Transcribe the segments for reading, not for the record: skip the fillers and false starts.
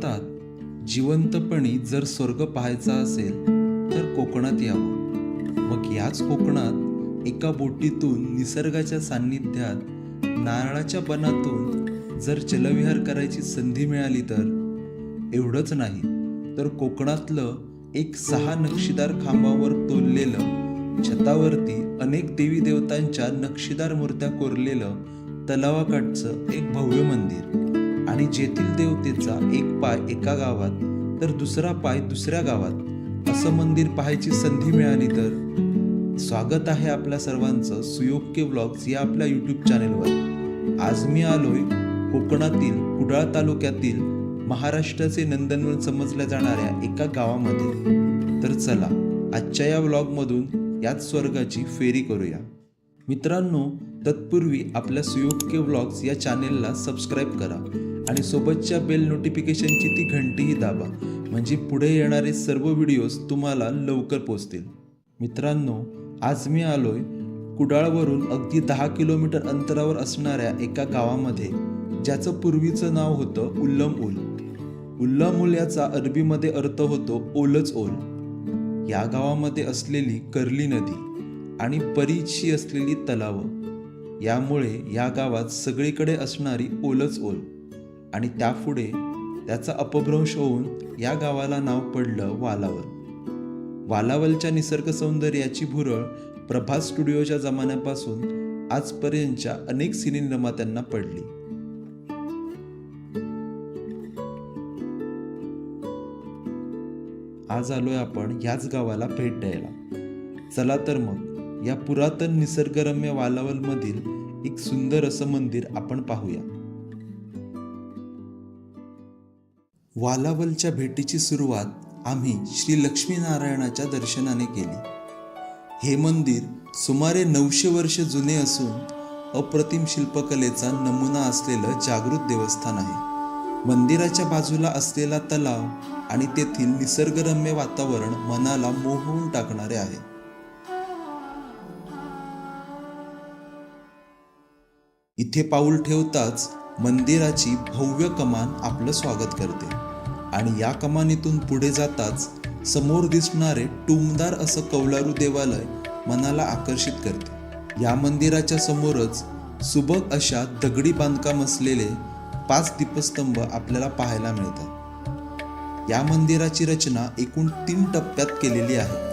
म्हणतात जिवंतपणी जर स्वर्ग पाहायचा असेल तर कोकणात यावं। मग याच कोकणात एका बोटीतून निसर्गाच्या सान्निध्यात नारळाच्या बनातून जर जलविहार करायची संधी मिळाली तर एवढंच नाही तर कोकणातलं एक 6 नक्षीदार खांबावर तोललेलं, छतावरती अनेक देवी देवतांच्या नक्षीदार मूर्त्या कोरलेलं तलावाकाठचं एक भव्य मंदिर आणि जेथील देवतेचा एक पाय एका गावात तर दुसरा पाय दुसऱ्या गावात असं मंदिर पाहायची संधी मिळाली तर स्वागत आहे आपल्या सर्वांचं सुयोग्य व्लॉग्स या आपल्या यूट्यूब चॅनेलवर। आज मी आलोय कोकणातील कुडाळ तालुक्यातील महाराष्ट्राचे नंदनवन समजल्या जाणाऱ्या एका गावामध्ये। तर चला आजच्या या व्लॉगमधून याच स्वर्गाची फेरी करूया। मित्रांनो, तत्पूर्वी आपल्या सुयोग्य व्लॉग्स या चॅनेलला सबस्क्राईब करा आणि सोबतच्या बेल नोटिफिकेशनची ती घंटीही दाबा, म्हणजे पुढे येणारे सर्व व्हिडिओज तुम्हाला लवकर पोहोचतील। मित्रांनो, आज मी आलोय कुडाळवरून अगदी 10 किलोमीटर अंतरावर असणाऱ्या एका गावामध्ये, ज्याचं पूर्वीचं नाव होतं उल्लमऊल। उल्लमऊल याचा अरबीमध्ये अर्थ होतो ओलच ओल। या गावामध्ये असलेली कर्ली नदी आणि बरीचशी असलेली तलावं, यामुळे या गावात सगळीकडे असणारी ओलच ओल आणि त्यापुढे त्याचा अपभ्रंश होऊन या गावाला नाव पडलं वालावल। वालावलच्या निसर्ग सौंदर्याची भुरळ प्रभास स्टुडिओच्या जमान्यापासून आजपर्यंतच्या अनेक सिने निर्मात्यांना पडली। आज आलोय आपण याच गावाला भेट द्यायला। चला तर मग या पुरातन निसर्गरम्य वालावल मधील एक सुंदर असं मंदिर आपण पाहूया। वालावलच्या भेटीची सुरुवात आम्ही श्री लक्ष्मीनारायणाच्या दर्शनाने केली। हे मंदिर सुमारे 900 वर्ष जुने असून अप्रतिम शिल्पकलेचा नमुना असलेलं जागृत देवस्थान आहे। मंदिराच्या बाजूला असलेला तलाव आणि तेथील निसर्गरम्य वातावरण मनाला मोहवून टाकणारे आहे। इथे पाऊल ठेवताच मंदिराची भव्य कमान आपलं स्वागत करते आणि या कमानीतून पुढे जाताच समोर दिसणारे टुमदार असं कौलारू देवालय मनाला आकर्षित करते। या मंदिराच्या समोरच सुबक अशा दगडी बांधकाम असलेले 5 दीपस्तंभ आपल्याला पाहायला मिळतात। या मंदिराची रचना एकूण 3 टप्प्यात केलेली आहे।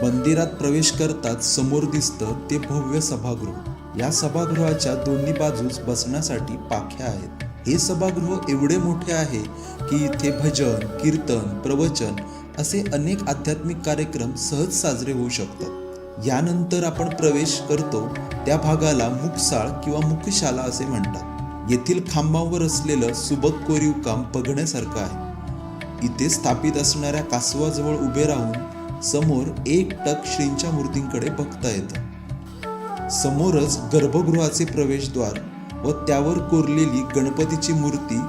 मंदिरात प्रवेश करताच समोर दिसतं ते भव्य सभागृह। या सभागृहाच्या दोन्ही बाजूस बसण्यासाठी पाख्या आहेत। हे सभागृह एवढे मोठे आहे की इथे भजन, कीर्तन, प्रवचन असे अनेक आध्यात्मिक कार्यक्रम सहज साजरे होऊ शकतात। यानंतर आपण प्रवेश करतो त्या भागाला मुकसाळ किंवा मुकशाला असे म्हणतात। येथील खांबावर असलेलं सुबक कोरीव काम बघण्यासारखं आहे। इथे स्थापित असणाऱ्या कासवाजवळ उभे राहून समोर एकटक श्रींच्या मूर्तींकडे बघता येतं। समोरच गर्भगृहाचे प्रवेशद्वार व त्यावर कोरलेली गणपतीची मूर्ती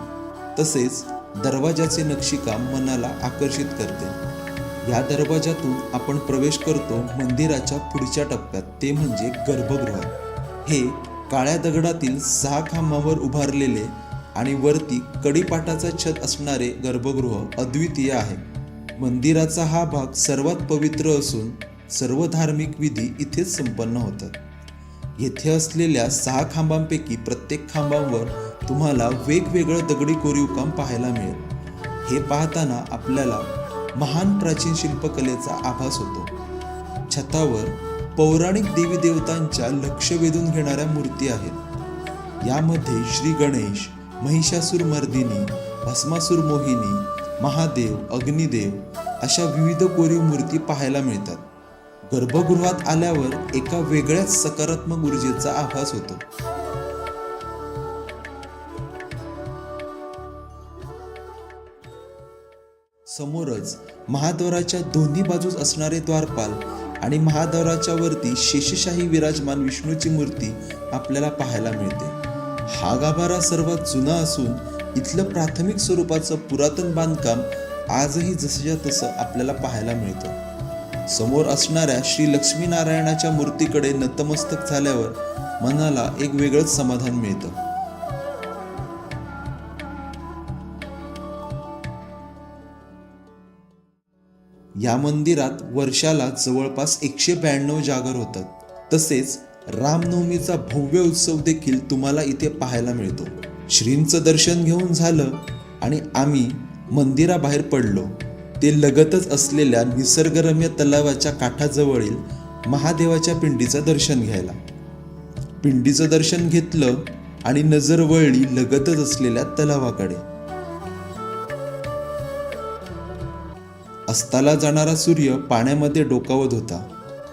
तसेच दरवाजाचे नक्षीकाम मनाला आकर्षित करते। या दरवाजातून आपण प्रवेश करतो मंदिराच्या पुढच्या टप्प्यात, ते म्हणजे गर्भगृह। हे काळ्या दगडातील 6 खांबावर उभारलेले आणि वरती कडिपाटाचा छत असणारे गर्भगृह अद्वितीय आहे। मंदिराचा हा भाग सर्वात पवित्र असून सर्व धार्मिक विधी इथेच संपन्न होतात। येथे असलेल्या 6 खांबांपैकी प्रत्येक खांबांवर तुम्हाला वेगवेगळं दगडी कोरीव काम पाहायला मिळेल। हे पाहताना आपल्याला महान प्राचीन शिल्पकलेचा आभास होतो। छतावर पौराणिक देवी देवतांच्या लक्ष वेधून घेणाऱ्या मूर्ती आहेत। यामध्ये श्री गणेश, महिषासुर मर्दिनी, भस्मासुर मोहिनी, महादेव, अग्निदेव अशा विविध कोरीव मूर्ती पाहायला मिळतात। गर्भगृहात आल्यावर एका वेगळ्याच सकारात्मक ऊर्जेचा आभास होतो। समोरच महाद्वाराच्या दोन्ही बाजूस असणारे द्वारपाल आणि महाद्वाराच्या वरती शेषशाही विराजमान विष्णूची मूर्ती आपल्याला पाहायला मिळते। हा गाभारा सर्वात जुना असून इथलं प्राथमिक स्वरूपाचं पुरातन बांधकाम आजही जसंच्या तसं आपल्याला पाहायला मिळतं। समोर असणाऱ्या श्री लक्ष्मीनारायणाच्या मूर्तीकडे नतमस्तक झाल्यावर मनाला एक वेगळंच समाधान मिळतं। या मंदिरात वर्षाला जवळपास 192 जागर होतात। तसेच रामनवमीचा भव्य उत्सव देखील तुम्हाला इथे पाहायला मिळतो। श्रींचं दर्शन घेऊन झालं आणि आम्ही मंदिराबाहेर पडलो ते लगतच असलेल्या निसर्गरम्य तलावाच्या काठाजवळील महादेवाच्या पिंडीचं दर्शन घ्यायला। पिंडीचं दर्शन घेतलं आणि नजर वळली लगतच असलेल्या तलावाकडे। अस्ताला जाणारा सूर्य पाण्यामध्ये डोकावत होता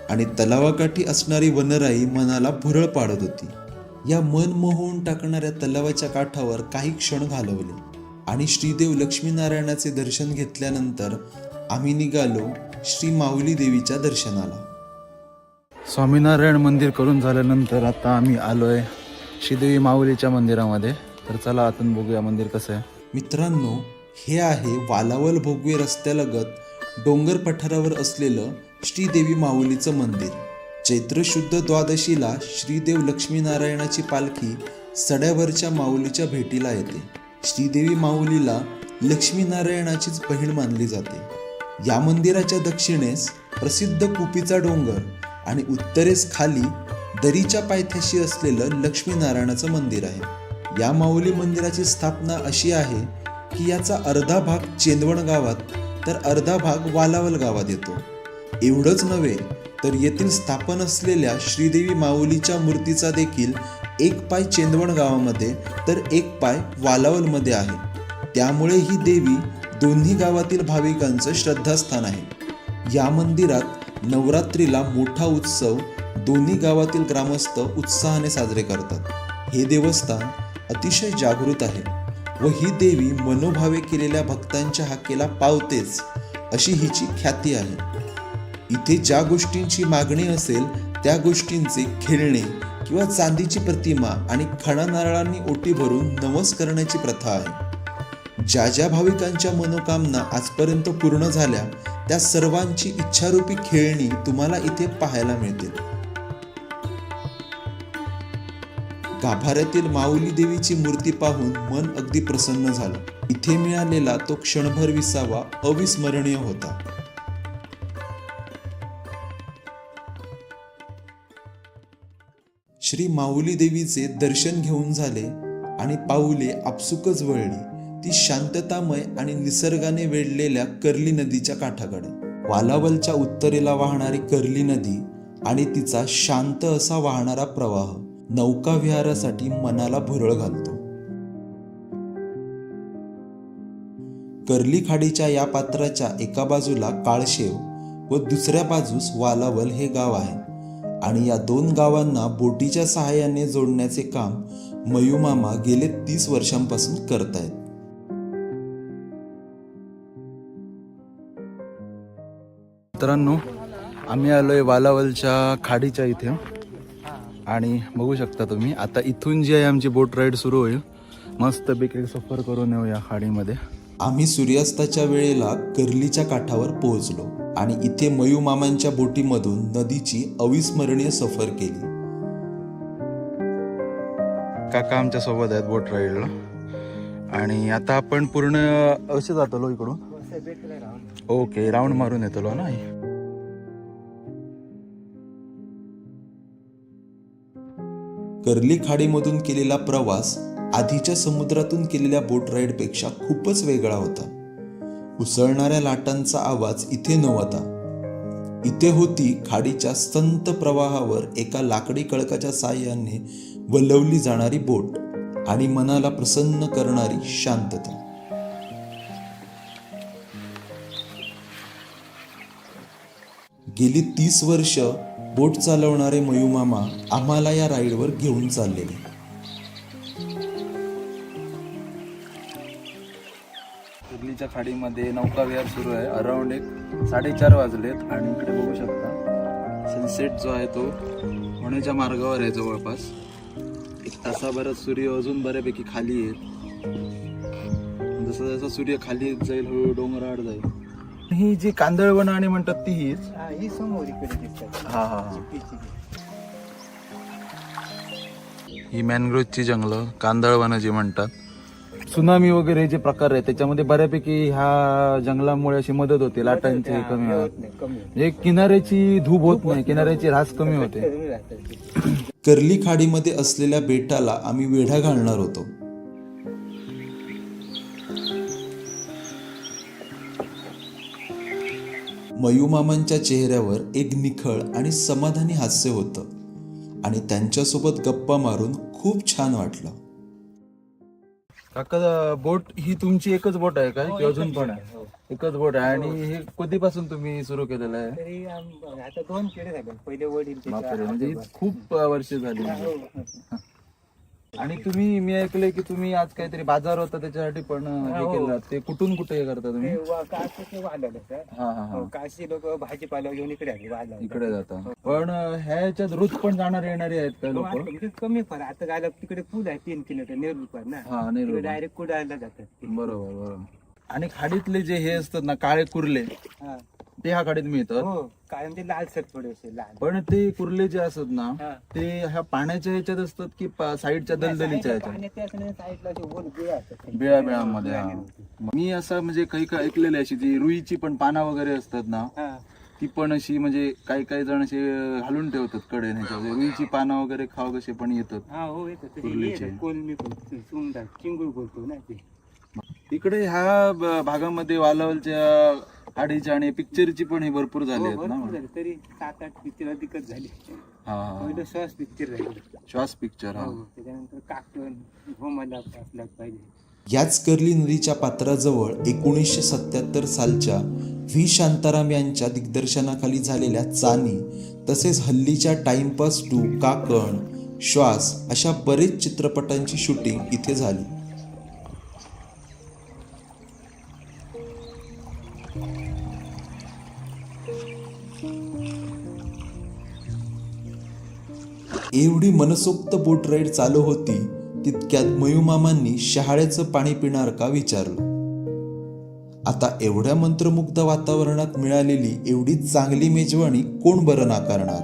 आणि तलावाकाठी असणारी वनराई मनाला भुरळ पाडत होती। या मन मोहून टाकणाऱ्या तलावाच्या काठावर काही क्षण घालवले आणि श्रीदेव लक्ष्मीनारायणाचे दर्शन घेतल्यानंतर आम्ही निघालो श्री माऊली देवीच्या दर्शनाला। स्वामीनारायण मंदिर करून झाल्यानंतर आता आम्ही आलोय श्रीदेवी माऊलीच्या मंदिरामध्ये। तर चला आतून बघूया मंदिर कसं आहे। मित्रांनो, हे आहे वालावल भोगवे रस्त्यालगत डोंगर पठारावर असलेलं श्रीदेवी माऊलीचं मंदिर। चैत्र शुद्ध द्वादशीला श्रीदेव लक्ष्मीनारायणाची पालखी सड्यावरच्या माऊलीच्या भेटीला येते। श्रीदेवी माऊलीला लक्ष्मीनारायणाचीच बहीण मानली जाते। या मंदिराच्या दक्षिणेस प्रसिद्ध कुपीचा डोंगर आणि उत्तरेस खाली दरीच्या पायथ्याशी असलेलं लक्ष्मीनारायणाचं मंदिर आहे। या माऊली मंदिराची स्थापना अशी आहे की याचा अर्धा भाग चेंदवण गावात तर अर्धा भाग वालावल गावात येतो। एवढंच नव्हे तर येथील स्थापन असलेल्या श्रीदेवी माऊलीच्या मूर्तीचा देखील एक पाय चेंदवण गावामध्ये तर एक पाय वालावलमध्ये आहे। त्यामुळे ही देवी दोन्ही गावातील भाविकांचं श्रद्धास्थान आहे। या मंदिरात नवरात्रीला मोठा उत्सव दोन्ही गावातील ग्रामस्थ उत्साहाने साजरे करतात। हे देवस्थान अतिशय जागृत आहे व ही देवी मनोभावे केलेल्या भक्तांच्या हाकेला पावतेच अशी हिची ख्याती आहे। इथे ज्या गोष्टींची मागणी असेल त्या गोष्टींचे खेळणे किंवा चांदीची प्रतिमा आणि खणा नारळांनी ओटी भरून नवस करण्याची प्रथा आहे। ज्या ज्या भाविकांच्या मनोकामना आजपर्यंत पूर्ण झाल्या त्या सर्वांची इच्छारूपी खेळणी तुम्हाला इथे पाहायला मिळतील। गाभाऱ्यातील माऊली देवीची मूर्ती पाहून मन अगदी प्रसन्न झालं। इथे मिळालेला तो क्षणभर विसावा अविस्मरणीय होता। श्री माऊली देवीचे दर्शन घेऊन झाले आणि पाऊले आपसुकच वळली ती शांततामय आणि निसर्गाने वेढलेल्या कर्ली नदीच्या काठाकडे। वालावलच्या उत्तरेला वाहणारी कर्ली नदी आणि तिचा शांत असा वाहणारा प्रवाह नौका विहारासाठी मनाला भुरळ घालतो। कर्ली खाडीच्या या पात्राच्या एका बाजूला काळशेव व दुसऱ्या बाजूस वालावल हे गाव आहे आणि या दोन गावांना बोटीच्या सहाय्याने जोडण्याचे काम मयूमामा गेले 30 वर्षांपासून करतायत। मित्रांनो, आम्ही आलोय वालावलच्या खाडीच्या इथे आणि बघू शकता तुम्ही आता इथून जी आहे आमची बोट राईड सुरू होईल। मस्तपैकी सफर करून येऊ या खाडीमध्ये। आम्ही सूर्यास्ताच्या वेळेला कर्लीच्या काठावर पोहोचलो आणि इथे मयूमामांच्या बोटीमधून नदीची अविस्मरणीय सफर केली। काका आमच्या सोबत आहेत बोट राईडला आणि आता आपण पूर्ण असे जातो इकडून। ओके, राऊंड मारून येतो ना। कर्ली खाडीमधून केलेला प्रवास आधीच्या समुद्रातून केलेल्या बोट राईडपेक्षा खूपच वेगळा होता। उसळणाऱ्या लाटांचा आवाज इथे नव्हता। इथे होती खाडीच्या संत प्रवाहावर एका लाकडी कळकाच्या साहाय्याने वलवली जाणारी बोट आणि मनाला प्रसन्न करणारी शांतता। गेली 30 वर्ष बोट चालवणारे मयूमामा आम्हाला या राईडवर घेऊन चाललेले। कर्लीच्या खाडीमध्ये नौका विहार सुरू आहे। अराउंड 4:30 वाजलेत आणि इकडे बघू शकता सनसेट जो आहे तो होण्याच्या मार्गावर आहे। जवळपास 1 तासाभरात सूर्य अजून बऱ्यापैकी खाली येईल। जसं जसं सूर्य खाली येत जाईल हळूहळू डोंगराआड जाईल। ही जी कांदळवन आणि म्हणतात ती ही समोर इकडे दिसतात। हा हा ही मॅनग्रोवची जंगलं कांदळवन जी म्हणतात सुनामी वगैरे जे प्रकार आहेत त्याच्यामध्ये बऱ्यापैकी ह्या जंगलामुळे अशी मदत होते, लाटांचे कमी होतात. होत नाही, कमी होत म्हणजे किनाऱ्याची धूप होत नाही, किनाऱ्याची ऱ्हास कमी होते. कमी राहतात. कर्ली खाडीमध्ये असलेल्या बेटाला आम्ही वेढा घालणार होतो. मयूमामांच्या चेहऱ्यावर एक निखळ आणि समाधानी हास्य होतं आणि त्यांच्यासोबत गप्पा मारून खूप छान वाटलं. काका, बोट ही तुमची एकच बोट आहे काय की अजून पण आहे? एकच बोट आहे. आणि हे कधीपासून तुम्ही सुरू केलेलं आहे? तरी आता 2 पिढ्या झाल्या. पहिले वडील त्याच्या बापरे, म्हणजे आजोबा. खूप वर्ष झाली. हो. आणि तुम्ही, मी ऐकलंय की तुम्ही आज काहीतरी बाजार होता त्याच्यासाठी पण हे हो. केलं. ते कुठून कुठे हे करता तुम्ही? ते काशीचे वाहलं सर. हा हा हा, काशी लोक भाजीपाला घेऊन इकडे आले वाहला. इकडे जाता. पण ह्याच्यात रोज पण जाणारे येणारे आहेत का लोक? कमी फार आता गायला तिकडे पूल आहे 3 किलोमीटर नेहरू ना. हा, नाही तिकडे डायरेक्ट कुडाळला जातात ते. बरोबर बरोबर. आणि खाडीतले जे हे असतात ना काळे कुर्ले, हा. ते ह्या खाडीत मिळतात. हो कायम ते लालसर थोडेसे लहान. पण ते कुर्ले जे असतात ना, हा. ते ह्या पाण्याच्या ह्याच्यात असतात की साईडच्या दलदलीच्या ह्याच्यात? पाण्यात असं साईडला असे वर बिळा असतात. बिळाबिळामध्ये. हा. मी असं म्हणजे काही काही ऐकलेलं आहे, अशी जी रुईची पण पाना वगैरे असतात ना, हा. ती पण अशी म्हणजे काही काही जण असे घालून ठेवतात कडे ह्याच्या. रुईची पानं वगैरे खाव कसे पण येतात. हा हो येतं तसे कुर्लीचे. येतं. कोलमी बोलतो, सुंदर चिंगूळ बोलतो ना ते. इकडे ह्या भागामध्ये वालावलच्या खाडीच्या आणि पिक्चरची पण हे भरपूर झाली आहेत ना. भरपूर झाले. तरी 7-8 पिक्चर अधिकच झाले. हा हा. पहिलं श्वास पिक्चर राहिले. श्वास पिक्चर. हा. हो, त्याच्यानंतर काकण होमाला असलाच पाहिजे. याच कर्ली नदीच्या पात्राजवळ 1977 सालच्या व्ही शांताराम यांच्या दिग्दर्शनाखाली झालेल्या चानी, तसेच हल्लीच्या टाइमपास 2, काकण, श्वास अशा बरेच चित्रपटांची शूटिंग इथे झाली. एवढी मनसोक्त बोट राईड चालू होती तितक्यात मयूमामांनी शहाळ्याचं पाणी पिणार का विचारलं. आता एवढ्या मंत्रमुग्ध वातावरणात मिळालेली एवढी चांगली मेजवानी कोण बरं नाकारणार.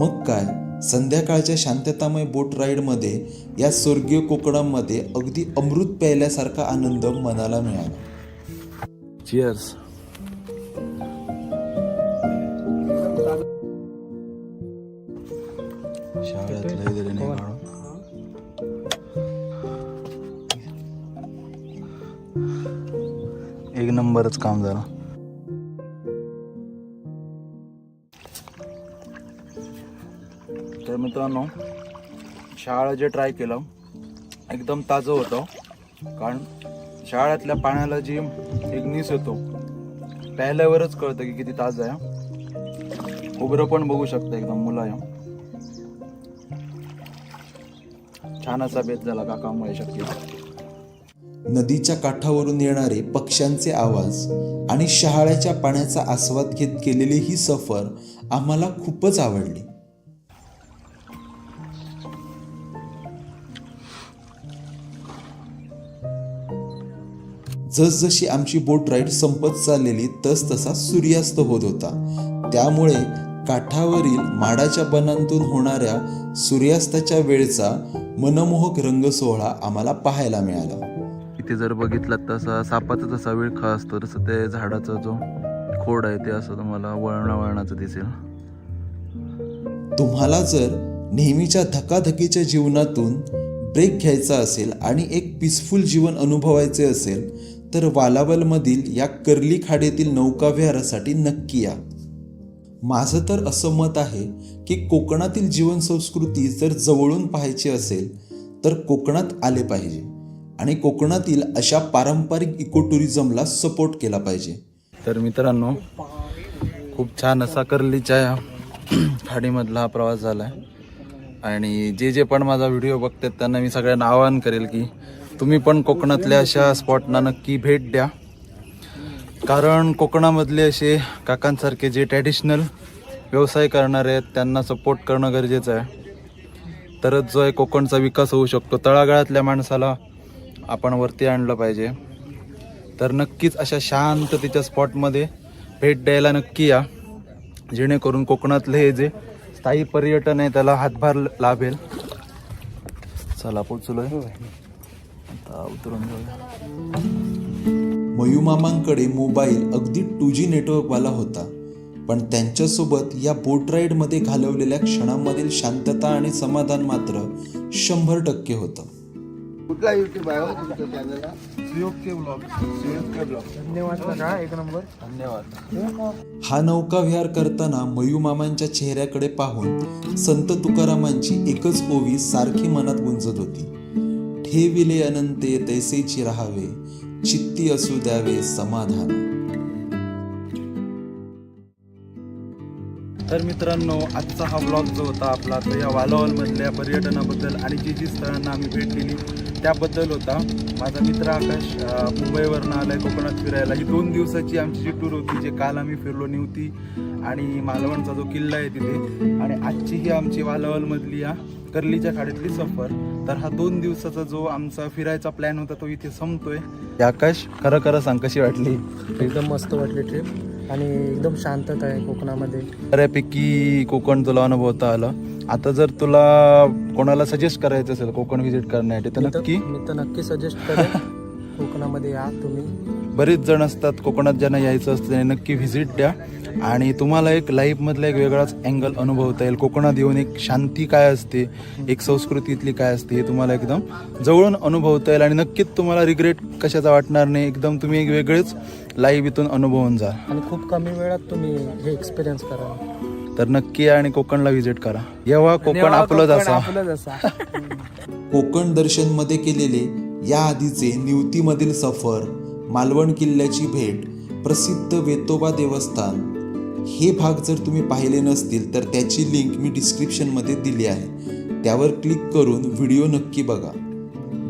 मग काय, संध्याकाळच्या शांततामय बोट राईडमध्ये या स्वर्गीय कोकणामध्ये अगदी अमृत प्यायल्यासारखा आनंद मनाला मिळाला. चिअर्स. एक नंबरच काम झालं. तर मित्रांनो, शहाळा जे ट्राय केलं एकदम ताजं होतं. कारण शहाळ्यातल्या पाण्याला जी एक निस येतो, प्यायल्यावरच कळतं की किती ताजं आहे. खोबरं पण बघू शकता एकदम मुलायम. छान असा बेत झाला काकामुळे शक्य. नदीच्या काठावरून येणारे पक्ष्यांचे आवाज आणि शहाळ्याच्या पाण्याचा आस्वाद घेत केलेली ही सफर आम्हाला खूपच आवडली. जसजशी आमची बोट राईड संपत चाललेली तसतसा सूर्यास्त होत होता. त्यामुळे काठावरील माडाच्या बनांतून होणाऱ्या सूर्यास्ताच्या वेळचा मनमोहक रंगसोहळा आम्हाला पाहायला मिळाला. इथे जर बघितलात तसा सापाचा जसा विळखा असतो तसं ते झाडाचा जो खोड आहे ते असं तुम्हाला वळणाचं दिसेल. तुम्हाला जर नेहमीच्या धकाधकीच्या जीवनातून ब्रेक घ्यायचा असेल आणि एक पीसफुल जीवन अनुभवायचे असेल तर वालावलमधील या कर्ली खाडीतील नौकाविहारासाठी नक्की या. माझं तर असं मत आहे की कोकणातील जीवनसंस्कृती जर जवळून पाहायची असेल तर कोकणात आले पाहिजे आणि कोकणातील अशा पारंपरिक इको टुरिझमला सपोर्ट केला पाहिजे. तर मित्रांनो, खूप छान असा कर्लीच्या खाडीमधला हा प्रवास झाला आहे. आणि जे पण माझा व्हिडिओ बघतात त्यांना मी सगळ्यांना आवाहन करेल की तुम्ही पण कोकणातल्या अशा स्पॉटना नक्की भेट द्या. कारण कोकणामधले असे काकांसारखे जे ट्रॅडिशनल व्यवसाय करणारे आहेत त्यांना सपोर्ट करणं गरजेचं आहे. तरच जो आहे कोकणचा विकास होऊ शकतो. तळागाळातल्या माणसाला आपण वरती आणलं पाहिजे. तर नक्कीच अशा शांततेच्या स्पॉटमध्ये भेट द्यायला नक्की या, जेणेकरून कोकणातले हे जे स्थायी पर्यटन आहे त्याला हातभार लाभेल. चला पोचलोय. उतरून जाऊया. मयूमामांकडे मोबाईल अगदी 2G नेटवर्कवाला होता, पण त्यांच्यासोबत या बोट राईडमध्ये घालवलेल्या क्षणांमधील शांतता आणि समाधान मात्र 100% होतं. कुठला युट्यूब आहे हो तुमच्या चॅनलला? धन्यवाद काका, एक नंबर. धन्यवाद. हा नौकाविहार करताना मयूमामांच्या चेहऱ्याकडे पाहून संत तुकारामांची एकच ओवी सारखी मनात गुंजत होती. ठेविले अनंते तैसेची राहावे, चित्ती असू द्यावे समाधान. तर मित्रांनो, आजचा हा ब्लॉग जो होता आपला तो या वालावलमधल्या पर्यटनाबद्दल आणि जी स्थळांना आम्ही भेट दिली त्याबद्दल होता. माझा मित्र आकाश मुंबईवरनं आलाय कोकणात फिरायला. ही 2 दिवसाची आमची जी टूर होती, जे काल आम्ही फिरलो निवती आणि मालवणचा जो किल्ला आहे तिथे, आणि आजची ही आमची वालावलमधली या कर्लीच्या खाडीतली सफर. तर हा 2 दिवसाचा जो आमचा फिरायचा प्लॅन होता तो इथे संपतोय. आकाश, खरं खरं सांग, कशी वाटली? एकदम मस्त वाटली ट्रिप आणि एकदम शांतता आहे कोकणामध्ये. बऱ्यापैकी कोकण तुला अनुभवता आलं. आता जर तुला कोणाला सजेस्ट करायचं असेल कोकण व्हिजिट करण्यासाठी तर नक्की मी तर नक्की सजेस्ट करेन कोकणामध्ये या तुम्ही. बरेच जण असतात कोकणात ज्यांना यायचं असतं त्यांनी नक्की व्हिजिट द्या आणि तुम्हाला एक लाईफमधला एक वेगळाच अँगल अनुभवता येईल. कोकणात येऊन एक शांती काय असते, एक संस्कृती इथली काय असते हे तुम्हाला एकदम जवळून अनुभवता येईल आणि नक्कीच तुम्हाला रिग्रेट कशाचा वाटणार नाही. एकदम तुम्ही एक वेगळेच लाईव्ह इथून अनुभवून जा आणि खूप कमी वेळात तुम्ही हे एक्सपिरियन्स करा. तर नक्की या आणि कोकणला व्हिजिट करा. येव्हा कोकण आपलंच असा. कोकण दर्शनमध्ये केलेले या आधीचे निवतीमधील सफर, मालवण किल्ल्याची भेट, प्रसिद्ध वेतोबा देवस्थान हे भाग जर तुम्ही पाहिले नसतील तर त्याची लिंक मी डिस्क्रिप्शनमध्ये दिली आहे. त्यावर क्लिक करून व्हिडिओ नक्की बघा.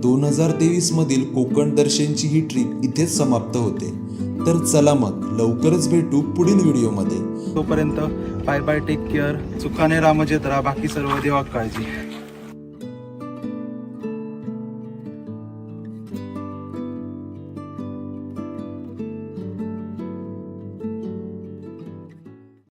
2023 मधील कोकण दर्शनची ही ट्रिप इथेच समाप्त होते. तर चला मग लवकरच भेटू पुढील व्हिडिओमध्ये. तोपर्यंत बाय बाय, टेक केअर. सुखाने रामजेत राहा. बाकी सर्व देवा काळजी.